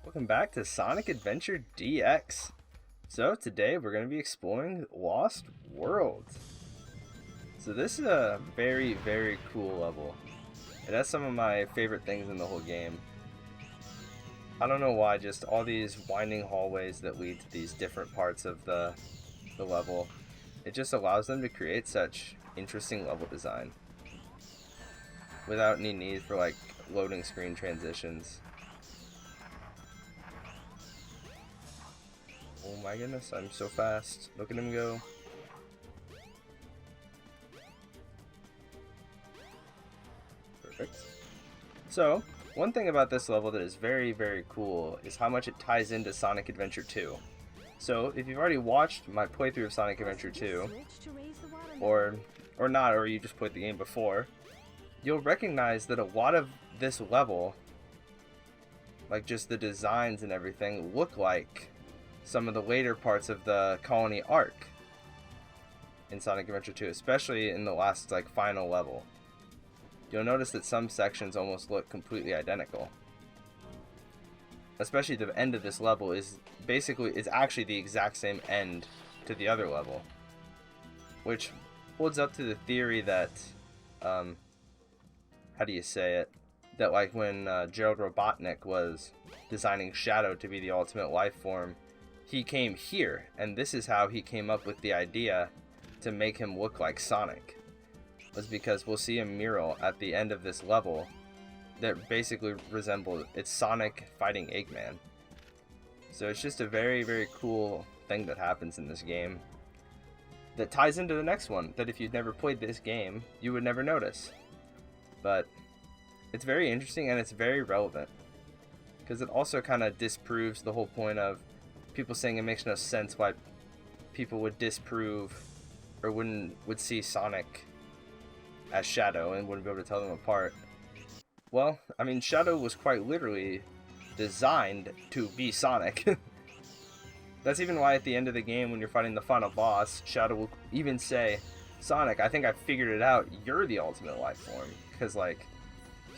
Welcome back to Sonic Adventure DX. So today we're going to be exploring Lost Worlds. So this is a very cool level. It has some of my favorite things in the whole game. I don't know why, just all these winding hallways that lead to these different parts of the level. It just allows them to create such interesting level design without any need for like loading screen transitions. Oh my goodness, I'm so fast. Look at him go. Perfect. So, one thing about this level that is very cool is how much it ties into Sonic Adventure 2. So, if you've already watched my playthrough of Sonic Adventure 2, or not, or you just played the game before, you'll recognize that a lot of this level, like just the designs and everything, look like some of the later parts of the Colony arc in Sonic Adventure 2, especially in the last final level. You'll notice that some sections almost look completely identical. Especially the end of this level is actually the exact same end to the other level, which holds up to the theory that how do you say it? That when Gerald Robotnik was designing Shadow to be the ultimate life form, he came here, and this is how he came up with the idea to make him look like Sonic. Was because we'll see a mural at the end of this level that basically resembles, it's Sonic fighting Eggman. So it's just a very cool thing that happens in this game that ties into the next one, that if you'd never played this game, you would never notice. But it's very interesting and it's very relevant, because it also kind of disproves the whole point of people saying it makes no sense why people would disprove or would see Sonic as Shadow and wouldn't be able to tell them apart. Well, I mean, Shadow was quite literally designed to be Sonic. That's even why at the end of the game, when you're fighting the final boss, Shadow will even say, "Sonic, I think I figured it out. You're the ultimate life form." Because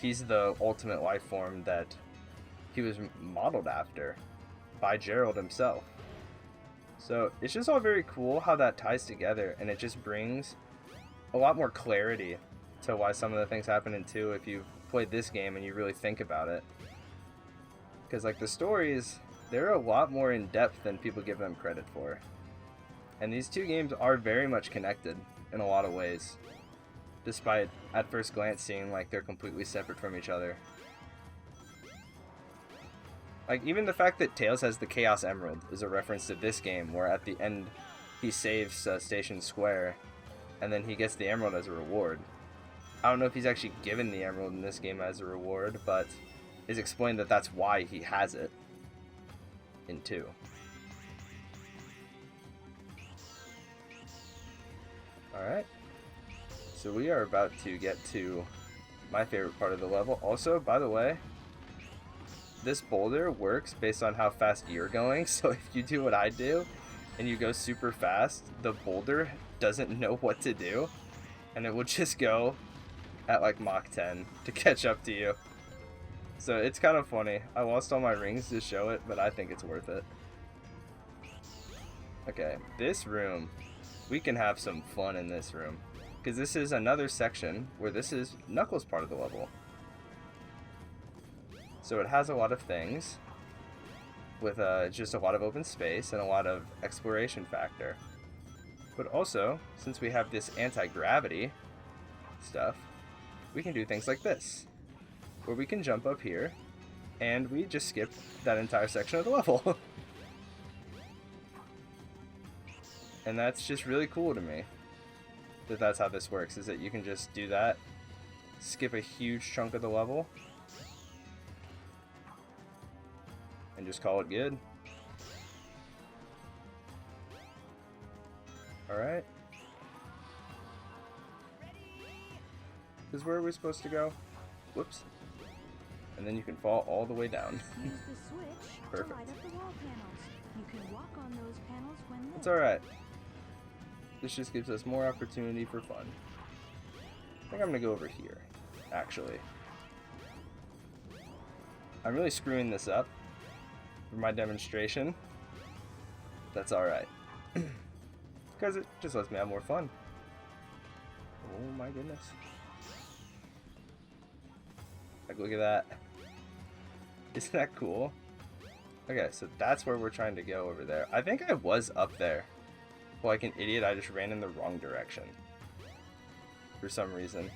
he's the ultimate life form that he was modeled after by Gerald himself. So it's just all very cool how that ties together, and it just brings a lot more clarity to why some of the things happen in 2 if you've played this game and you really think about it. Because the stories, they're a lot more in depth than people give them credit for. And these 2 games are very much connected in a lot of ways, despite at first glance seeing they're completely separate from each other. Even the fact that Tails has the Chaos Emerald is a reference to this game, where at the end he saves Station Square, and then he gets the Emerald as a reward. I don't know if he's actually given the Emerald in this game as a reward, but it's explained that that's why he has it in 2. Alright, so we are about to get to my favorite part of the level. Also, by the way, this boulder works based on how fast you're going, so if you do what I do and you go super fast, the boulder doesn't know what to do, and it will just go at Mach 10 to catch up to you. So it's kind of funny. I lost all my rings to show it, but I think it's worth it. Okay, this room, we can have some fun in this room, because this is another section where this is Knuckles' part of the level. So it has a lot of things with just a lot of open space and a lot of exploration factor. But also, since we have this anti-gravity stuff, we can do things like this, where we can jump up here and we just skip that entire section of the level. And that's just really cool to me, that that's how this works, is that you can just do that, skip a huge chunk of the level, and just call it good. Alright. Because where are we supposed to go? Whoops. And then you can fall all the way down. Use the switch Perfect. to light up the wall panels. You can walk on those panels when lit. It's alright. This just gives us more opportunity for fun. I think I'm gonna go over here, actually. I'm really screwing this up for my demonstration. That's alright. Because it just lets me have more fun. Oh my goodness. Like, look at that. Isn't that cool? Okay, so that's where we're trying to go over there. I think I was up there. Well, like an idiot, I just ran in the wrong direction. For some reason.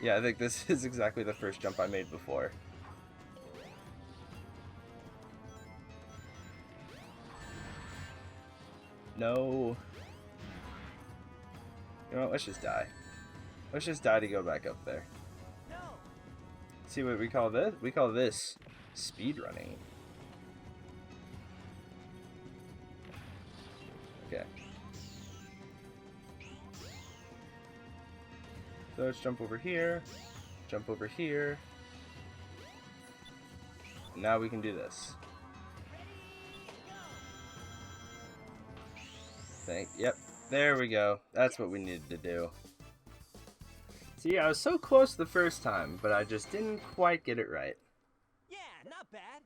Yeah, I think this is exactly the first jump I made before. No. You know what, let's just die. Let's just die to go back up there. No. See what we call this? We call this speed running. Okay. So let's jump over here. Jump over here. Now we can do this. Yep, there we go. That's what we needed to do. See, I was so close the first time, but I just didn't quite get it right. Yeah, not bad.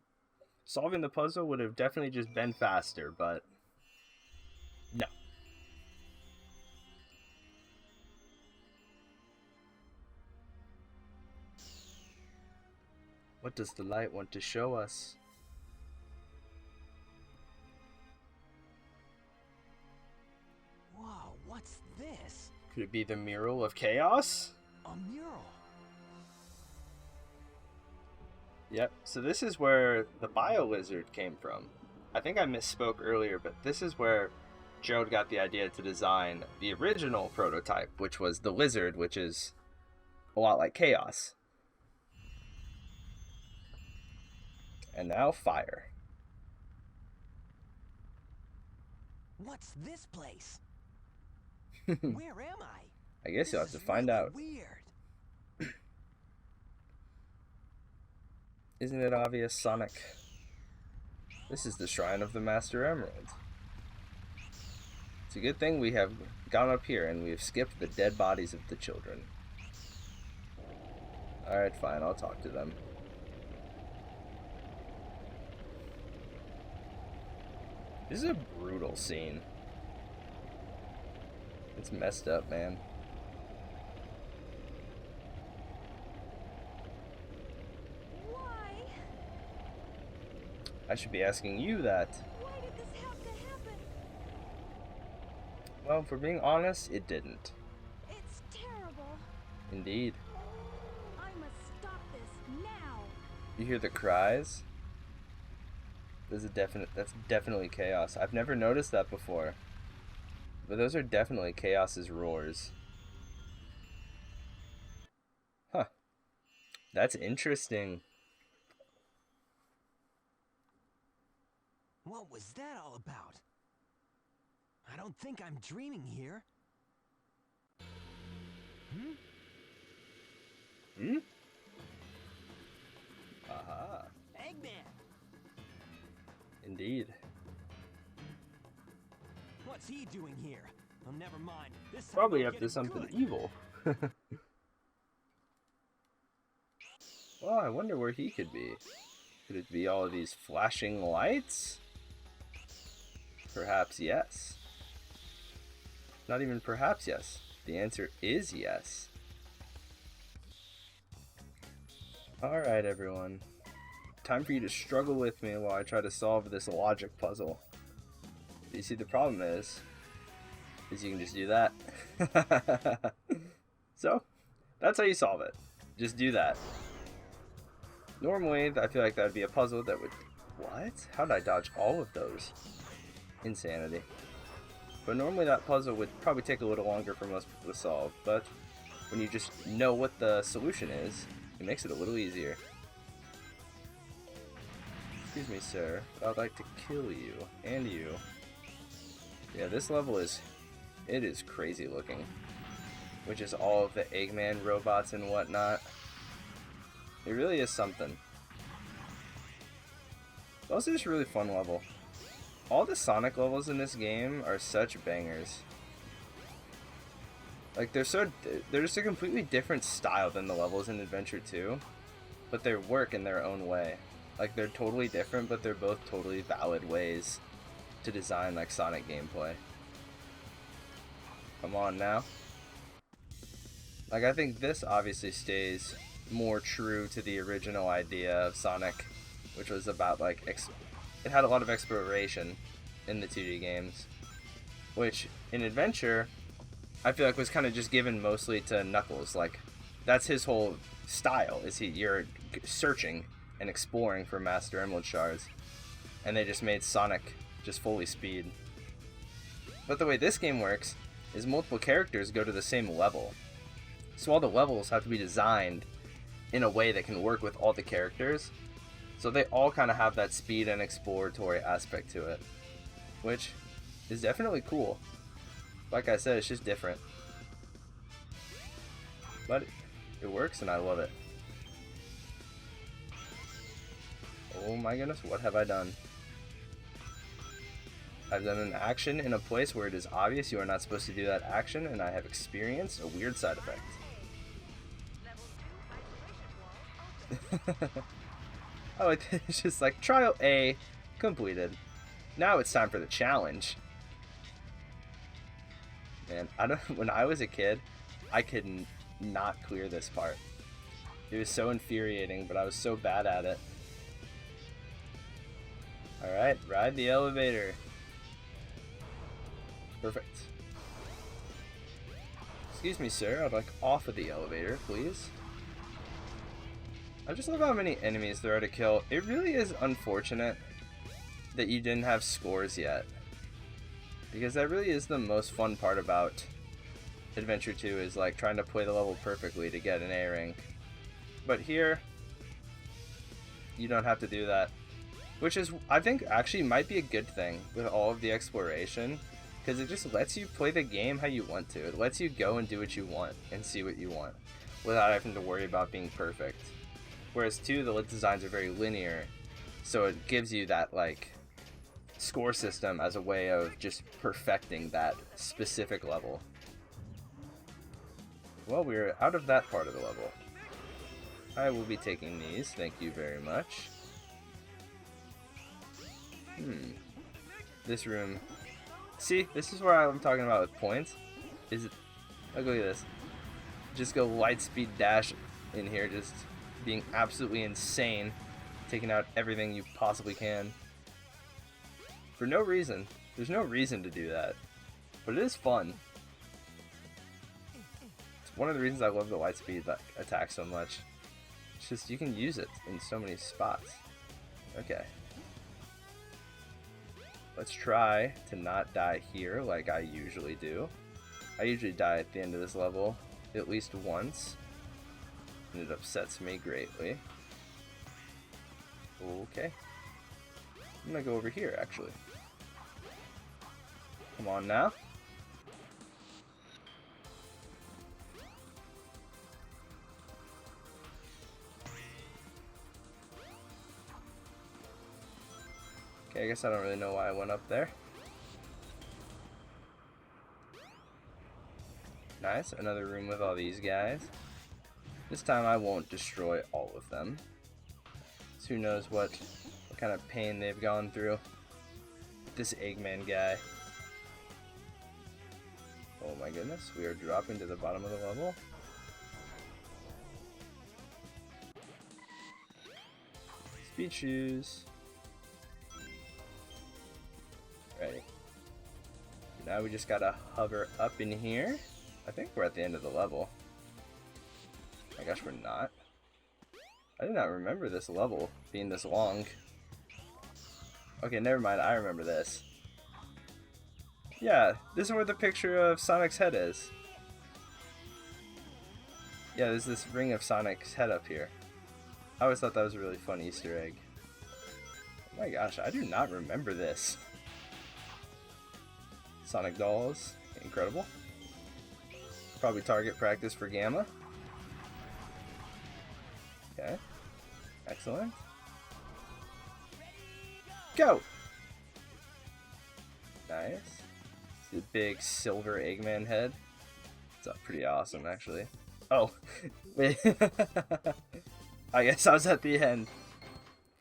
Solving the puzzle would have definitely just been faster, but no. What does the light want to show us? Whoa, what's this? Could it be the mural of chaos? A mural. Yep, so this is where the bio lizard came from. I think I misspoke earlier, but this is where Gerald got the idea to design the original prototype, which was the lizard, which is a lot like chaos. And now fire. What's this place? Where am I? I guess you'll have to find out. Weird. Isn't it obvious, Sonic? This is the Shrine of the Master Emerald. It's a good thing we have gone up here and we have skipped the dead bodies of the children. Alright, fine, I'll talk to them. This is a brutal scene. It's messed up, man. Why? I should be asking you that. Why did this have to happen? Well, for being honest, it didn't. It's terrible. Indeed. I must stop this now. You hear the cries? That's definitely chaos. I've never noticed that before. But those are definitely chaos's roars. Huh. That's interesting. What was that all about? I don't think I'm dreaming here. Hmm? Aha. Eggman! Indeed. What's he doing here? Oh, never mind. This time Probably I'll up get to him something good. evil. Well, I wonder where he could be. Could it be all of these flashing lights? Perhaps yes. Not even perhaps yes. The answer is yes. Alright, everyone. Time for you to struggle with me while I try to solve this logic puzzle. You see, the problem is you can just do that. So, that's how you solve it. Just do that. Normally, I feel like that would be a puzzle that would... What? How did I dodge all of those? Insanity. But normally that puzzle would probably take a little longer for most people to solve, but when you just know what the solution is, it makes it a little easier. Excuse me, sir, but I'd like to kill you, and you. Yeah, this level is crazy looking. Which is all of the Eggman robots and whatnot. It really is something. It's also just a really fun level. All the Sonic levels in this game are such bangers. Like, they're just a completely different style than the levels in Adventure 2, but they work in their own way. Like, they're totally different, but they're both totally valid ways to design, like, Sonic gameplay. Come on now. Like, I think this obviously stays more true to the original idea of Sonic, which was about, like, it had a lot of exploration in the 2D games, which, in Adventure, I feel like was kind of just given mostly to Knuckles. Like, that's his whole style, is you're searching and exploring for Master Emerald shards, and they just made Sonic just fully speed. But the way this game works is multiple characters go to the same level, so all the levels have to be designed in a way that can work with all the characters, so they all kind of have that speed and exploratory aspect to it, which is definitely cool. Like I said, it's just different, but it works and I love it. Oh my goodness, what have I done? I've done an action in a place where it is obvious you are not supposed to do that action, and I have experienced a weird side effect. Oh, it's just like trial A completed. Now it's time for the challenge. Man, when I was a kid, I could not clear this part. It was so infuriating, but I was so bad at it. Alright, ride the elevator. Perfect. Excuse me, sir. I'd like off of the elevator, please. I just love how many enemies there are to kill. It really is unfortunate that you didn't have scores yet, because that really is the most fun part about Adventure 2, is like trying to play the level perfectly to get an A rank. But here, you don't have to do that, which is, I think, actually might be a good thing with all of the exploration, because it just lets you play the game how you want to. It lets you go and do what you want and see what you want without having to worry about being perfect. Whereas 2, the designs are very linear, so it gives you that, like, score system as a way of just perfecting that specific level. Well, we're out of that part of the level. I will be taking these, thank you very much. This room. See, this is where I'm talking about with points. Is it? Look at this. Just go light speed dash in here, just being absolutely insane, taking out everything you possibly can. For no reason. There's no reason to do that. But it is fun. It's one of the reasons I love the light speed attack so much. It's just, you can use it in so many spots. Okay. Let's try to not die here like I usually do. I usually die at the end of this level at least once, and it upsets me greatly. Okay. I'm gonna go over here, actually. Come on now. Okay, I guess I don't really know why I went up there. Nice, another room with all these guys. This time I won't destroy all of them. So who knows what kind of pain they've gone through. This Eggman guy. Oh my goodness, we are dropping to the bottom of the level. Speed shoes. Ready. Now we just gotta hover up in here. I think we're at the end of the level. Oh my gosh, we're not. I did not remember this level being this long. Okay, never mind, I remember this. Yeah, this is where the picture of Sonic's head is. Yeah, there's this ring of Sonic's head up here. I always thought that was a really fun Easter egg. Oh my gosh, I do not remember this. Sonic dolls, incredible. Probably target practice for Gamma. Okay, excellent. Go! Nice. The big silver Eggman head. It's pretty awesome, actually. Oh, wait. I guess I was at the end.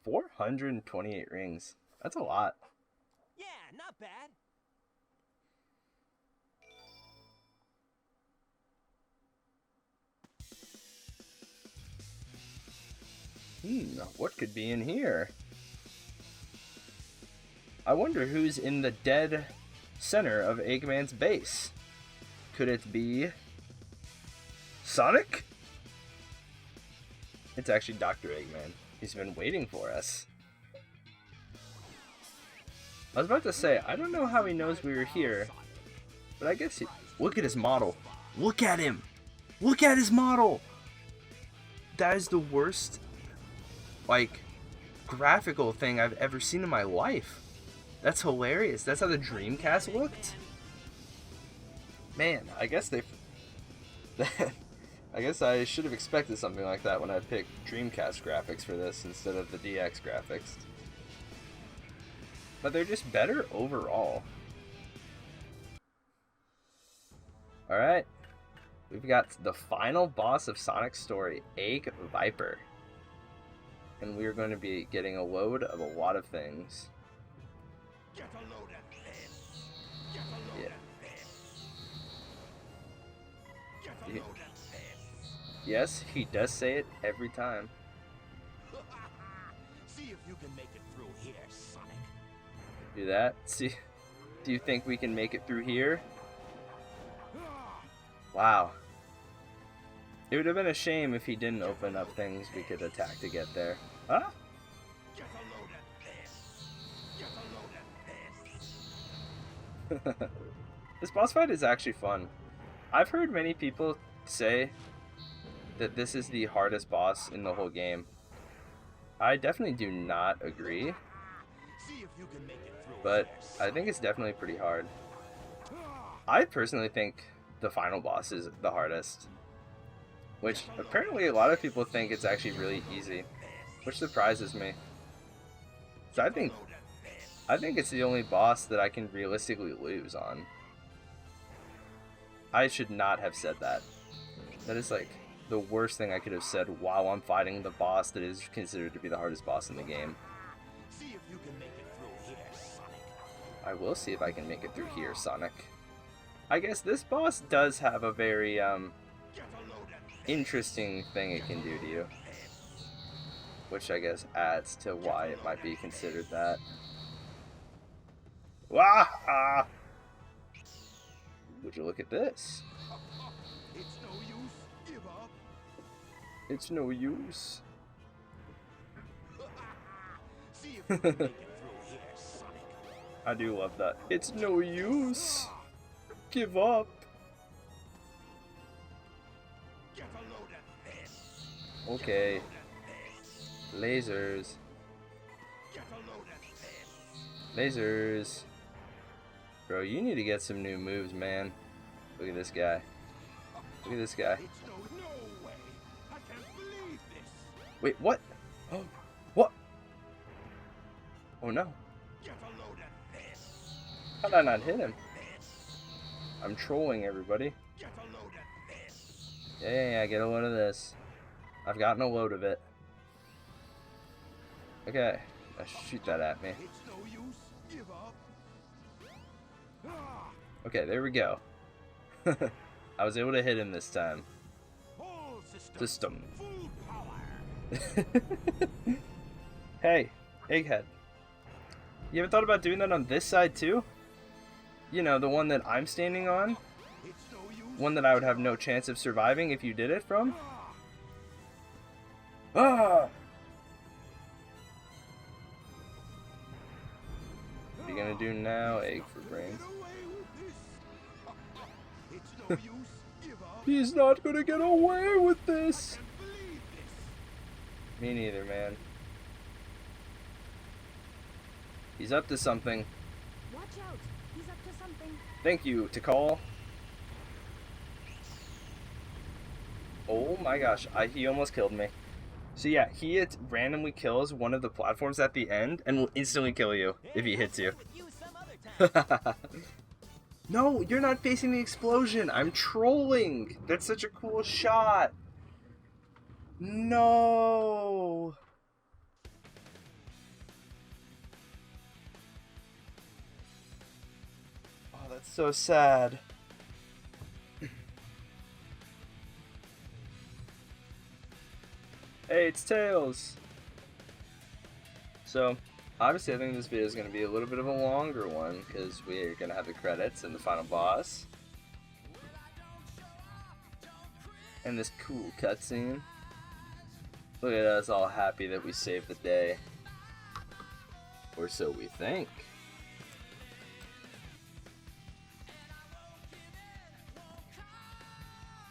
428 rings. That's a lot. Yeah, not bad. What could be in here? I wonder who's in the dead center of Eggman's base. Could it be Sonic? It's actually Dr. Eggman. He's been waiting for us. I was about to say, I don't know how he knows we were here, but I guess look at his model. Look at him! Look at his model! That is the worst, like, graphical thing I've ever seen in my life. That's hilarious. That's how the Dreamcast looked? Man, I guess they... I guess I should have expected something like that when I picked Dreamcast graphics for this instead of the DX graphics. But they're just better overall. Alright. We've got the final boss of Sonic's story, Egg Viper. And we're going to be getting a load of a lot of things. Get a load of this. Get a load of this. Get a load of this. Yes, he does say it every time. See if you can make it through here, Sonic. Do that. See, do you think we can make it through here? Wow. It would have been a shame if he didn't open up things we could attack to get there. Huh? Get a load of this. Get a load of this. This boss fight is actually fun. I've heard many people say that this is the hardest boss in the whole game. I definitely do not agree, See if you can make it through but here, I think it's definitely pretty hard. I personally think the final boss is the hardest, which apparently a lot of people think it's actually really easy, which surprises me. So I think it's the only boss that I can realistically lose on. I should not have said that. That is like the worst thing I could have said while I'm fighting the boss that is considered to be the hardest boss in the game. See if you can make it through here, Sonic. I will see if I can make it through here, Sonic. I guess this boss does have a very Get a load of this. interesting thing it can do to you, which I guess adds to why it might be considered that. Wah! Ah! Would you look at this? It's no use. Give up. It's no use. See if you can make it through here, Sonic. I do love that. It's no use. Give up. Get a load of this. Okay. Lasers. Get a load of this. Lasers. Bro, you need to get some new moves, man. Look at this guy. Look at this guy. It's no way. I can't believe this. Wait, what? Oh, what? Oh no. Get a load of this. How did I not hit him? I'm trolling everybody. Get a load of this. Yeah, get a load of this. I've gotten a load of it. Okay, now shoot that at me. It's no use. Give up. Okay, there we go. I was able to hit him this time. Whole system. System. Full power. Hey, Egghead. You ever thought about doing that on this side too? You know, the one that I'm standing on? It's no use. One that I would have no chance of surviving if you did it from? Ah! What are you gonna do now, Egg for brains? Get away with this. It's no use. Give up. He's not gonna get away with this! Can't believe this. Me neither, man. He's up to something. Watch out. He's up to something. Thank you, Tikal. Oh my gosh, he almost killed me. So yeah, he randomly kills one of the platforms at the end and will instantly kill you if he hits you. With you some other time. No, you're not facing the explosion. I'm trolling. That's such a cool shot. No. That's so sad. Hey, it's Tails! So, obviously I think this video is going to be a little bit of a longer one, because we're going to have the credits and the final boss. And this cool cutscene. Look at us all happy that we saved the day. Or so we think.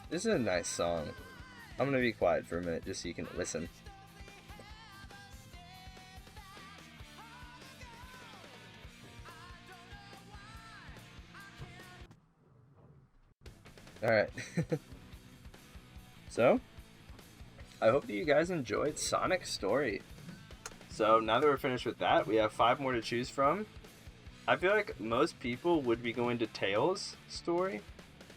This is a nice song. I'm gonna be quiet for a minute just so you can listen. Alright. So, I hope that you guys enjoyed Sonic's story. So now that we're finished with that, we have 5 more to choose from. I feel like most people would be going to Tails' story,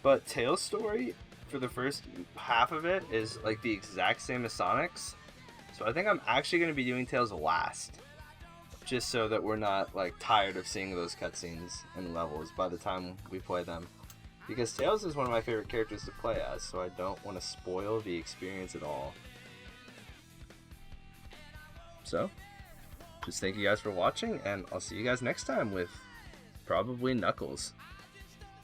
but Tails' story, for the first half of it, is like the exact same as Sonic's. So I think I'm actually going to be doing Tails last, just so that we're not like tired of seeing those cutscenes and levels by the time we play them. Because Tails is one of my favorite characters to play as, so I don't want to spoil the experience at all. So, just thank you guys for watching, and I'll see you guys next time with probably Knuckles.